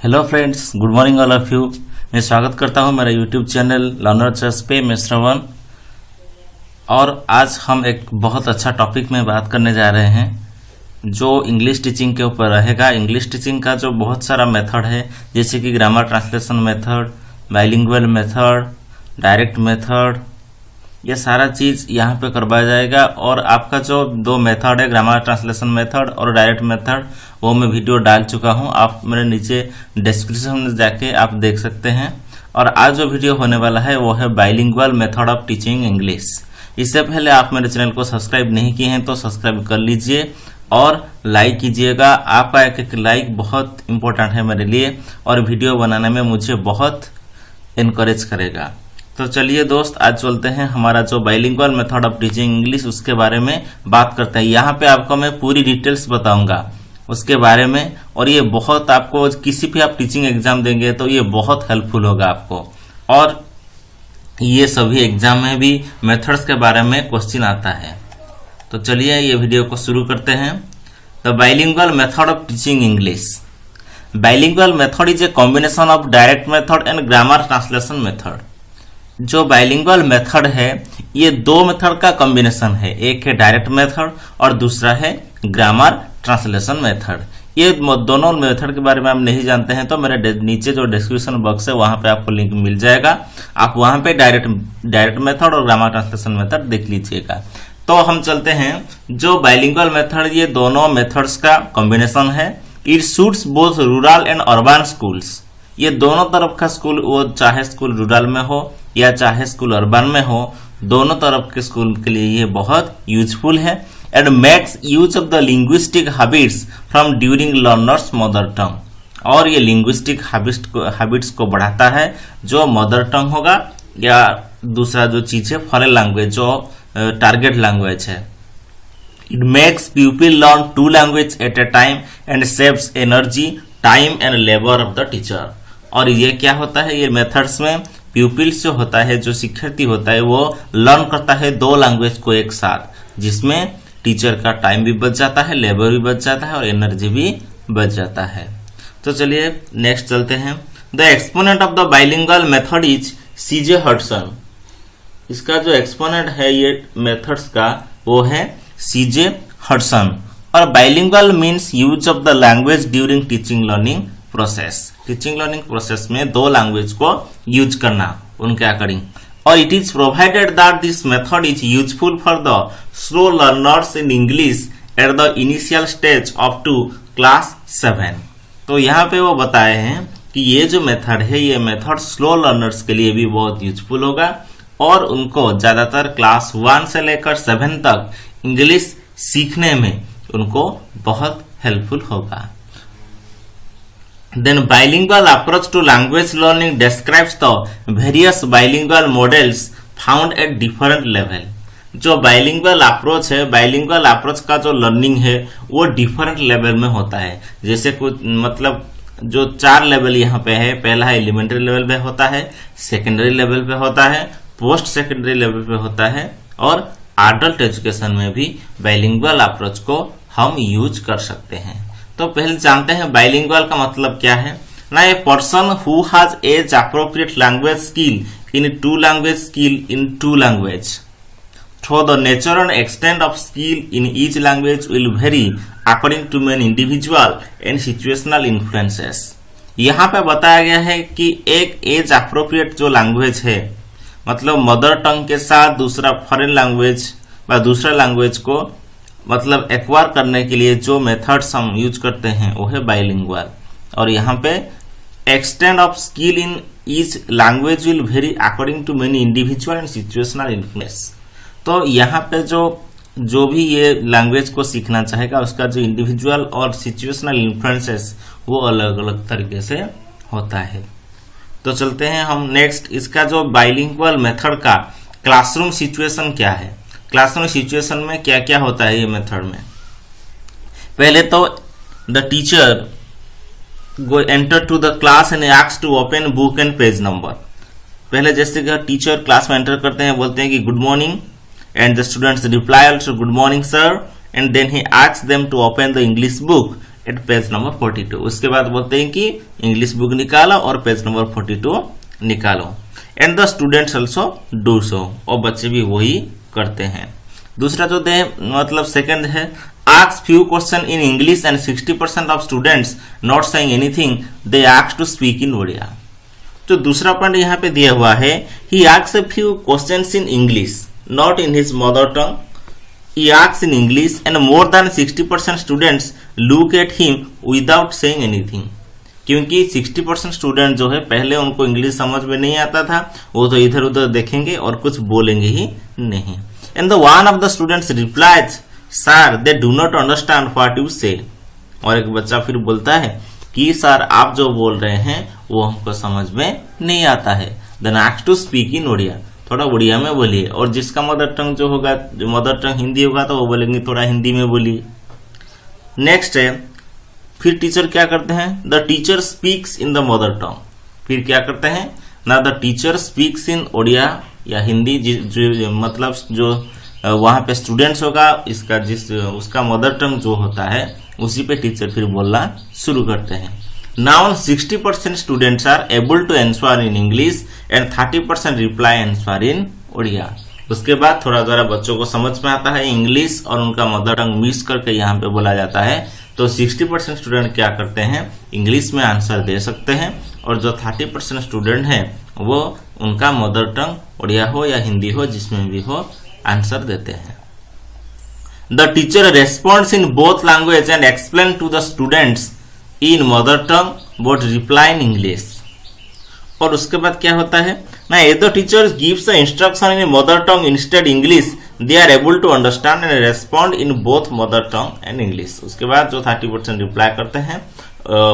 Hello friends, good morning all of you. मैं स्वागत करता हूं मेरा यूट्यूब चैनल लर्नर चर्च पे। मैं श्रवण, और आज हम एक बहुत अच्छा टॉपिक में बात करने जा रहे हैं जो इंग्लिश टीचिंग के ऊपर रहेगा। इंग्लिश टीचिंग का जो बहुत सारा मेथड है, जैसे कि grammar translation method, bilingual method, direct method, ये सारा चीज यहाँ पे करवाया जाएगा। और आपका जो दो मेथड है, ग्रामर ट्रांसलेशन मेथड और डायरेक्ट मेथड, वो मैं वीडियो डाल चुका हूँ। आप मेरे नीचे डिस्क्रिप्शन में जाके आप देख सकते हैं। और आज जो वीडियो होने वाला है वो है bilingual method of teaching English. इससे पहले आप मेरे चैनल को सब्सक्राइब नहीं किए हैं तो सब्सक्राइब कर लीजिए और लाइक कीजिएगा। आपका एक एक लाइक बहुत इंपॉर्टेंट है मेरे लिए और वीडियो बनाने में मुझे बहुत इनकरेज करेगा। तो चलिए दोस्त, आज चलते हैं हमारा जो bilingual method of teaching English उसके बारे में बात करते हैं। यहाँ पे आपको मैं पूरी डिटेल्स बताऊंगा उसके बारे में, और ये बहुत आपको किसी भी आप टीचिंग एग्जाम देंगे तो ये बहुत हेल्पफुल होगा आपको। और ये सभी एग्जाम में भी मेथड्स के बारे में क्वेश्चन आता है। तो चलिए ये वीडियो को शुरू करते हैं। The bilingual method of teaching English. Bilingual method is a combination of direct method and grammar translation method. जो बाइलिंगुअल मेथड है ये दो मेथड का कॉम्बिनेशन है, एक है डायरेक्ट मेथड और दूसरा है ग्रामर ट्रांसलेशन मेथड। ये दोनों मेथड के बारे में आप नहीं जानते हैं तो मेरे नीचे जो डिस्क्रिप्शन बॉक्स है वहां पे आपको लिंक मिल जाएगा। आप वहां पे डायरेक्ट मेथड और ग्रामर ट्रांसलेशन मेथड देख लीजिएगा। तो हम चलते हैं जो बाइलिंगुअल मेथड, ये दोनों मेथड्स का कॉम्बिनेशन है। It suits both rural and urban schools. ये दोनों तरफ का स्कूल, वो चाहे स्कूल रूरल में हो या चाहे स्कूल अर्बन में हो, दोनों तरफ के स्कूल के लिए ये बहुत यूजफुल है। And makes use of the linguistic habits from during learners mother tongue. और ये लिंग्विस्टिक हैबिट्स को बढ़ाता है जो मदर टंग होगा या दूसरा जो चीज है फॉरेन लैंग्वेज, जो टारगेट लैंग्वेज है। It makes people learn two language at a time and saves energy, time and labour of the teacher. और ये क्या होता है, ये मेथड्स में प्यूपिल्स जो होता है, जो शिक्षार्थी होता है, वो लर्न करता है दो लैंग्वेज को एक साथ, जिसमें टीचर का टाइम भी बच जाता है, लेबर भी बच जाता है और एनर्जी भी बच जाता है। तो चलिए नेक्स्ट चलते हैं। The exponent of the bilingual method is C J Hudson. इसका जो एक्सपोनेंट है ये मेथड्स का वो है सीजे हडसन। और bilingual means use of the language during teaching learning process. Teaching learning process में दो लैंग्वेज को यूज करना उनके अकॉर्डिंग। और it is provided that this method is useful for the slow learners in English at the initial stage up to class 7। तो यहाँ पे वो बताए हैं कि ये जो मेथड है ये मेथड स्लो लर्नर्स के लिए भी बहुत यूजफुल होगा और उनको ज्यादातर क्लास 1 से लेकर 7 तक इंग्लिश सीखने में उनको बहुत हेल्पफुल होगा। Then bilingual approach to language learning describes the various bilingual models found at different level। जो बाइलिंगुअल अप्रोच है, बाइलिंगुअल अप्रोच का जो लर्निंग है वो डिफरेंट लेवल में होता है। जैसे कुछ मतलब जो 4 लेवल यहाँ पे है, पहला है एलिमेंट्री लेवल पे होता है, सेकेंडरी लेवल पे होता है, पोस्ट सेकेंडरी लेवल पे होता है और एडल्ट एजुकेशन में भी बाइलिंगुअल अप्रोच को हम यूज कर सकते हैं। तो पहले जानते हैं बाइलिंगुअल का मतलब क्या है ना। A person who has as appropriate language skill in two language skill in two language through the nature and extent of skill in each language will vary according to man individual and situational influences. यहाँ पे बताया गया है कि एक age appropriate जो language है, मतलब मदर टंग के साथ दूसरा फॉरेन लैंग्वेज व दूसरा लैंग्वेज को मतलब एक्वायर करने के लिए जो मेथड्स हम यूज करते हैं वो है बाइलिंगुअल। और यहाँ पे extent of skill in each language will vary according to many individual and situational influence. तो यहाँ पे जो भी ये लैंग्वेज को सीखना चाहेगा उसका जो इंडिविजुअल और सिचुएशनल इन्फ्लुएंसेस वो अलग अलग तरीके से होता है। तो चलते हैं हम नेक्स्ट। इसका जो बाइलिंगुअल मेथड का क्लासरूम सिचुएशन क्या है, क्लासरूम सिचुएशन में क्या क्या होता है ये मेथड में। पहले तो the teacher go enter to the class and asks to open book and page number. पहले जैसे कि टीचर क्लास में एंटर करते हैं, बोलते हैं कि good morning and the students reply also good morning sir, and then he asks them to open the English book at page number 42। उसके बाद बोलते हैं कि इंग्लिश बुक निकालो और पेज नंबर 42 निकालो। And the students also do so, और बच्चे भी वही करते हैं। दूसरा जो दे मतलब सेकंड है, ask few question in English and 60% of students not saying anything they ask to speak in Odia. तो दूसरा पॉइंट यहाँ पे दिया हुआ है, he asks a few questions in English not in his mother tongue, he asks in English and more than 60% students look at him without saying anything। क्योंकि 60% student जो है पहले उनको इंग्लिश समझ में नहीं आता था, वो तो इधर उधर देखेंगे और कुछ बोलेंगे ही नहीं। And the one of the students replies sir they do not understand what you से। और एक बच्चा फिर बोलता है कि सर आप जो बोल रहे हैं वो हमको समझ में नहीं आता है। Then ask to speak in Odia, थोड़ा उड़िया में बोलिए। और जिसका मदर टंग जो होगा, जो मदर टंग हिंदी होगा तो वो बोलेंगे थोड़ा हिंदी में बोलिए। नेक्स्ट है, फिर टीचर क्या करते हैं, the teacher speaks in the mother टंग। फिर क्या करते हैं ना, the teacher speaks in Odia या हिंदी, जो मतलब जो वहां पे स्टूडेंट्स होगा इसका उसका मदर टंग जो होता है उसी पे टीचर फिर बोलना शुरू करते हैं। Now 60% students are able to answer in English and 30% reply answer in Odia। उसके बाद थोड़ा थोड़ा बच्चों को समझ में आता है इंग्लिश और उनका मदर टंग मिक्स करके यहाँ पे बोला जाता है। तो 60% स्टूडेंट क्या करते हैं, इंग्लिश में आंसर दे सकते हैं, और जो 30% स्टूडेंट हैं वो उनका मदर टंग उड़िया हो या हिंदी हो जिसमें भी हो आंसर देते हैं। The teacher responds in both language and explain to the students in mother tongue but reply in English. और उसके बाद क्या होता है ना, if the teacher gives the instruction in mother tongue instead English, they are able to understand and respond in both mother tongue and English। उसके बाद जो 30% रिप्लाई करते हैं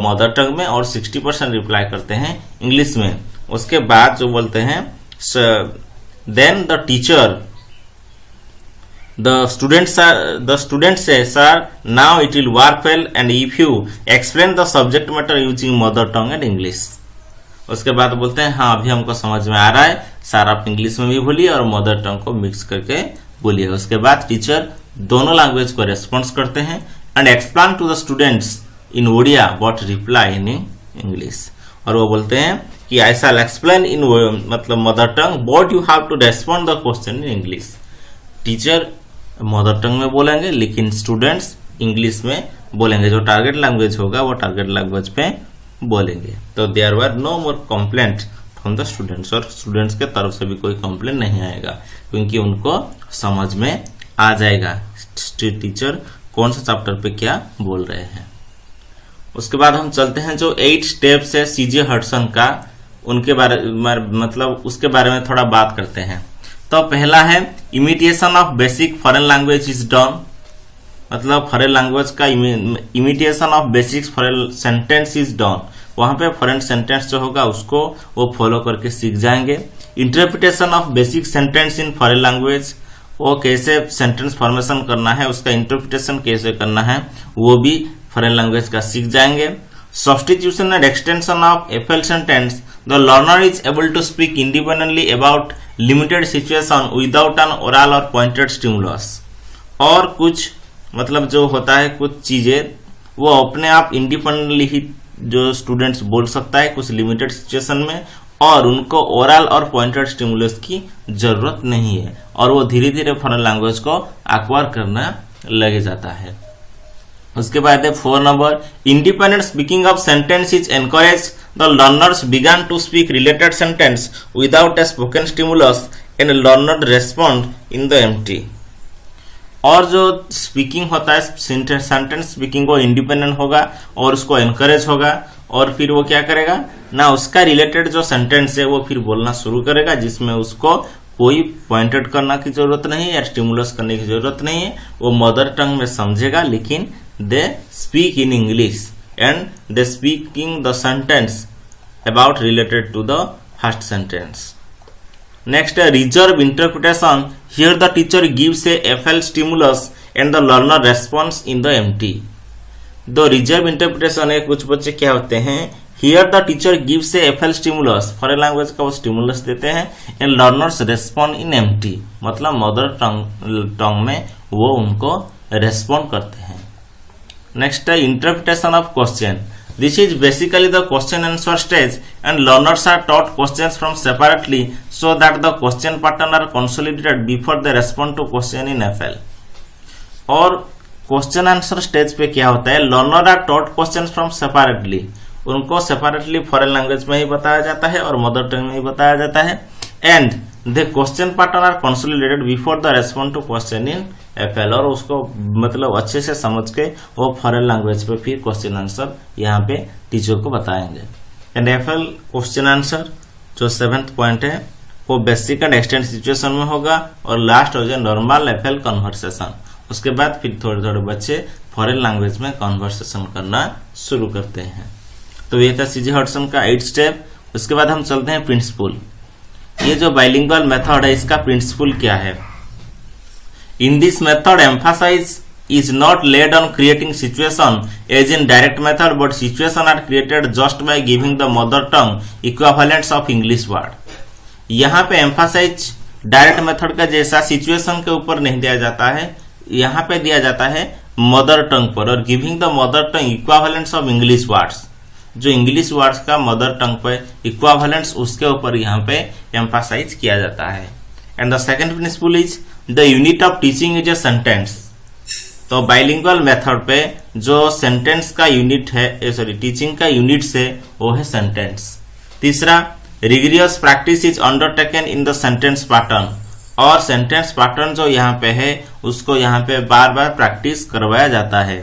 मदर टंग में और 60% रिप्लाई करते हैं इंग्लिश में। उसके बाद जो बोलते हैं then the teacher The students say, sir, now it will work well and if you explain the subject matter using mother tongue and English। उसके बाद बोलते हैं हाँ अभी हमको समझ में आ रहा है सर, आप इंग्लिश में भी बोलिए और मदर टंग को मिक्स करके बोलिए। उसके बाद टीचर दोनों लैंग्वेज को रेस्पॉन्स करते हैं and explain to the students in Odia but reply in English. और वो बोलते हैं कि आई शैल एक्सप्लेन इन मतलब mother tongue but you have to respond the question in English. Teacher mother tongue में बोलेंगे लेकिन स्टूडेंट्स इंग्लिश में बोलेंगे, जो टारगेट लैंग्वेज होगा वो टारगेट लैंग्वेज पे बोलेंगे। तो there were no more complaint from the students, और स्टूडेंट्स के तरफ से भी कोई कंप्लेंट नहीं आएगा क्योंकि उनको समझ में आ जाएगा टीचर कौन सा चैप्टर पे क्या बोल रहे हैं। उसके बाद हम चलते हैं जो 8 स्टेप्स है सीजे हडसन का, उनके बारे मतलब उसके बारे में थोड़ा बात करते हैं। तो पहला है imitation of basic foreign language is done, मतलब फॉरेन लैंग्वेज का imitation of basic foreign sentence is done. वहां पे फॉरेन सेंटेंस जो होगा उसको वो फॉलो करके सीख जाएंगे। Interpretation of basic sentence in foreign language, वो कैसे सेंटेंस फॉर्मेशन करना है, उसका इंटरप्रिटेशन कैसे करना है वो भी फॉरेन लैंग्वेज का सीख जाएंगे। Substitution and extension of FL sentence, the learner is able to speak independently about limited situation without an oral or pointed stimulus. और कुछ मतलब जो होता है कुछ चीजें वो अपने आप इंडिपेंडेंटली ही जो स्टूडेंट्स बोल सकता है कुछ लिमिटेड सिचुएशन में, और उनको ओरल और पॉइंटेड स्टिमुलस की जरूरत नहीं है, और वो धीरे धीरे फॉरेन लैंग्वेज को एक्वायर करना लगे जाता है। उसके बाद है 4 number, independent speaking of sentence is encourage, the learners begin to speak related sentence without a spoken stimulus and learner respond in the empty. और जो स्पीकिंग होता है सेंटेंस स्पीकिंग वो इंडिपेंडेंट होगा और उसको एनकरेज होगा, और फिर वो क्या करेगा ना, उसका रिलेटेड जो सेंटेंस है वो फिर बोलना शुरू करेगा जिसमें उसको कोई पॉइंटेड करना की जरूरत नहीं है या स्टिमुलस करने की जरूरत नहीं है। वो मदर टंग में समझेगा लेकिन they speak in English and they speaking the sentence about related to the first sentence. Next, reserve interpretation. Here the teacher gives a FL stimulus and the learner responds in the empty. दो reserve interpretation है, कुछ बच्चे क्या होते हैं, here the teacher gives a FL stimulus, foreign language का वो stimulus देते हैं, and learners respond in empty, मतलब मदर टंग में वो उनको रेस्पॉन्ड करते हैं। नेक्स्ट है interpretation of question. This is basically the question answer stage and learners are taught questions from separately so that the question pattern are consolidated before they respond to question in FL। और question answer stage पे क्या होता है, learner are taught questions from separately, उनको separately foreign language में ही बताया जाता है और मदर टंग में ही बताया जाता है। And the question pattern are consolidated before the respond to question in FL, और उसको मतलब अच्छे से समझ के वो फॉरेन लैंग्वेज पे फिर क्वेश्चन आंसर यहाँ पे टीचर को बताएंगे। एंड एफएल क्वेश्चन आंसर जो 7th पॉइंट है वो बेसिक एंड एक्सटेंड सिचुएशन में होगा और लास्ट हो जाए नॉर्मल एफएल कन्वर्सेशन। उसके बाद फिर थोड़े थोड़े बच्चे फॉरेन लैंग्वेज में कन्वर्सेशन करना शुरू करते हैं। तो ये था सीजी हडसन का 8 स्टेप। उसके बाद हम चलते हैं प्रिंसिपल। ये जो बाइलिंगुअल मेथड है इसका प्रिंसिपल क्या है। In this method emphasise is not laid on creating situation as in direct method, but situation are created just by giving the mother tongue equivalents of English word। यहाँ पे emphasise direct method का जैसा situation के ऊपर नहीं दिया जाता है, यहाँ पे दिया जाता है मदर टंग पर, और giving the mother tongue equivalents of English words, जो इंग्लिश वर्ड्स का मदर टंग पे इक्वावेलेंट्स उसके ऊपर यहाँ पे एम्फासाइज किया जाता है। And the second principle is the unit of teaching is a sentence. तो बाइलिंगुअल मेथड पे जो सेंटेंस का यूनिट है, सॉरी टीचिंग का यूनिट्स है वो है सेंटेंस। तीसरा, rigorous practice is undertaken in the sentence pattern, और सेंटेंस पैटर्न जो यहाँ पे है उसको यहाँ पे बार बार प्रैक्टिस करवाया जाता है।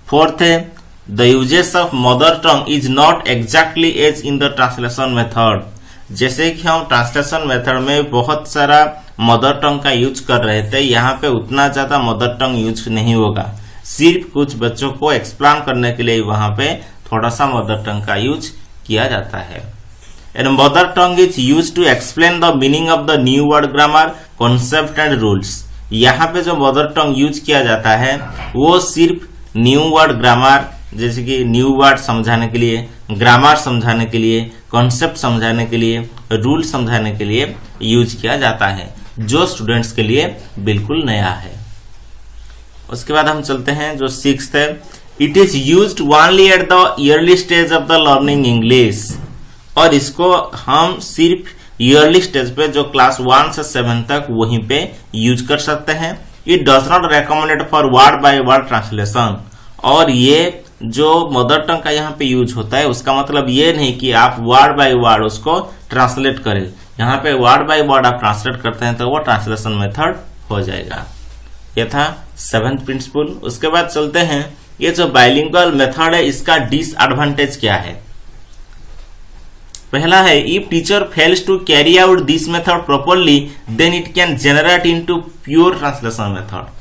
फोर्थ है, the uses of mother tongue is not exactly as in the translation method. जैसे कि हम ट्रांसलेशन मेथड में बहुत सारा मदर टंग का यूज कर रहे थे, यहाँ पे उतना ज्यादा मदर टंग यूज नहीं होगा, सिर्फ कुछ बच्चों को एक्सप्लेन करने के लिए वहां पे थोड़ा सा मदर टंग का यूज किया जाता है। And mother tongue is use to explain the meaning of the new word grammar concept and rules. यहाँ पे जो मदर टंग यूज किया जाता है वो सिर्फ न्यू वर्ड ग्रामर, जैसे कि न्यू वर्ड समझाने के लिए, ग्रामर समझाने के लिए, कॉन्सेप्ट समझाने के लिए, रूल समझाने के लिए यूज किया जाता है, जो स्टूडेंट्स के लिए बिल्कुल नया है। उसके बाद हम चलते हैं जो 6th है, it is used only at the yearly stage of the learning English, और इसको हम सिर्फ ईयरली स्टेज पे जो क्लास 1 से 7 तक वहीं पे यूज कर सकते हैं। It does not recommended for word by word translation, और ये जो मदर टंग का यहाँ पे यूज होता है उसका मतलब ये नहीं कि आप वर्ड बाय वर्ड उसको ट्रांसलेट करें। यहाँ पे वर्ड बाय वर्ड आप ट्रांसलेट करते हैं तो वो ट्रांसलेशन मेथड हो जाएगा। ये था 7th प्रिंसिपल। उसके बाद चलते हैं, ये जो बाइलिंगुअल मेथड है इसका डिसएडवांटेज क्या है। पहला है, if teacher fails to carry out this method properly then it can generate into pure translation method.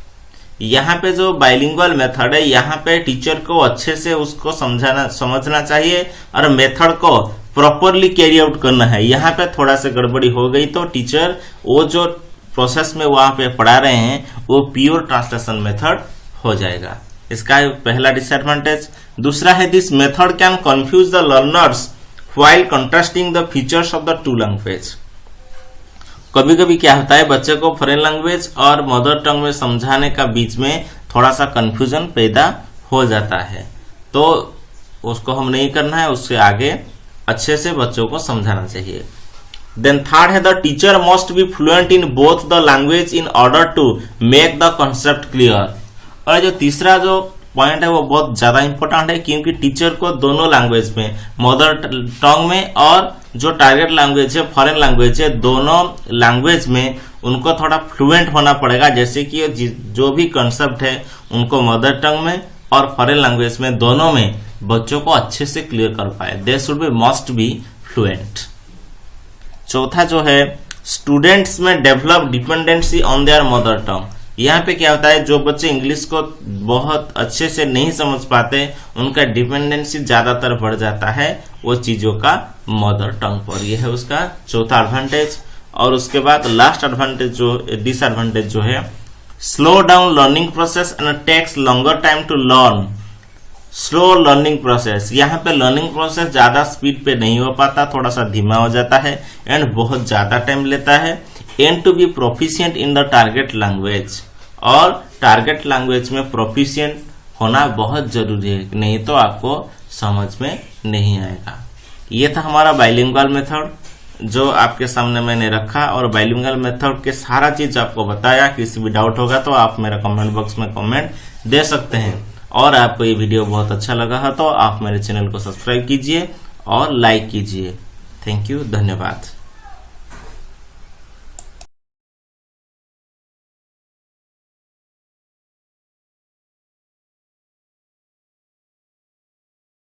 यहाँ पे जो बाइलिंगुअल मेथड है यहाँ पे टीचर को अच्छे से उसको समझना चाहिए और मेथड को प्रॉपरली कैरी आउट करना है। यहाँ पे थोड़ा सा गड़बड़ी हो गई तो टीचर वो जो प्रोसेस में वहां पे पढ़ा रहे हैं वो प्योर ट्रांसलेशन मेथड हो जाएगा। इसका पहला डिसएडवांटेज। दूसरा है, this method can confuse the learners while contrasting the features of the two language. कभी कभी क्या होता है, बच्चे को फॉरेन लैंग्वेज और मदर टंग में समझाने का बीच में थोड़ा सा कंफ्यूजन पैदा हो जाता है, तो उसको हम नहीं करना है, उससे आगे अच्छे से बच्चों को समझाना चाहिए। देन थर्ड है, the teacher must be fluent in both the language in order to make the concept clear. और जो तीसरा जो पॉइंट है वो बहुत ज्यादा इंपॉर्टेंट है, क्योंकि टीचर को दोनों लैंग्वेज में, मदर टंग में और जो टारगेट लैंग्वेज है फॉरेन लैंग्वेज है, दोनों लैंग्वेज में उनको थोड़ा फ्लुएंट होना पड़ेगा। जैसे कि जो भी कॉन्सेप्ट है उनको मदर टंग में और फॉरेन लैंग्वेज में दोनों में बच्चों को अच्छे से क्लियर कर पाए। They should be must be fluent. चौथा जो है, स्टूडेंट्स में develop dependency on their mother tongue. यहाँ पे क्या होता है, जो बच्चे इंग्लिश को बहुत अच्छे से नहीं समझ पाते उनका डिपेंडेंसी ज्यादातर बढ़ जाता है वो चीजों का मदर टंग पर। यह है उसका चौथा एडवांटेज। और उसके बाद लास्ट एडवांटेज जो डिसएडवांटेज जो है, slow down learning process and takes longer time to learn. Slow learning process, यहाँ पे लर्निंग प्रोसेस ज्यादा स्पीड पे नहीं हो पाता, थोड़ा सा धीमा हो जाता है एंड बहुत ज्यादा टाइम लेता है। And to be proficient in the target language, और टारगेट लैंग्वेज में प्रोफिशिएंट होना बहुत जरूरी है, नहीं तो आपको समझ में नहीं आएगा। ये था हमारा बाइलिंगुअल मेथड जो आपके सामने मैंने रखा, और बाइलिंगुअल मेथड के सारा चीज आपको बताया। किसी भी डाउट होगा तो आप मेरा कमेंट बॉक्स में कमेंट दे सकते हैं। और आपको ये वीडियो बहुत अच्छा लगा है तो आप मेरे चैनल को सब्सक्राइब कीजिए और लाइक कीजिए। थैंक यू, धन्यवाद।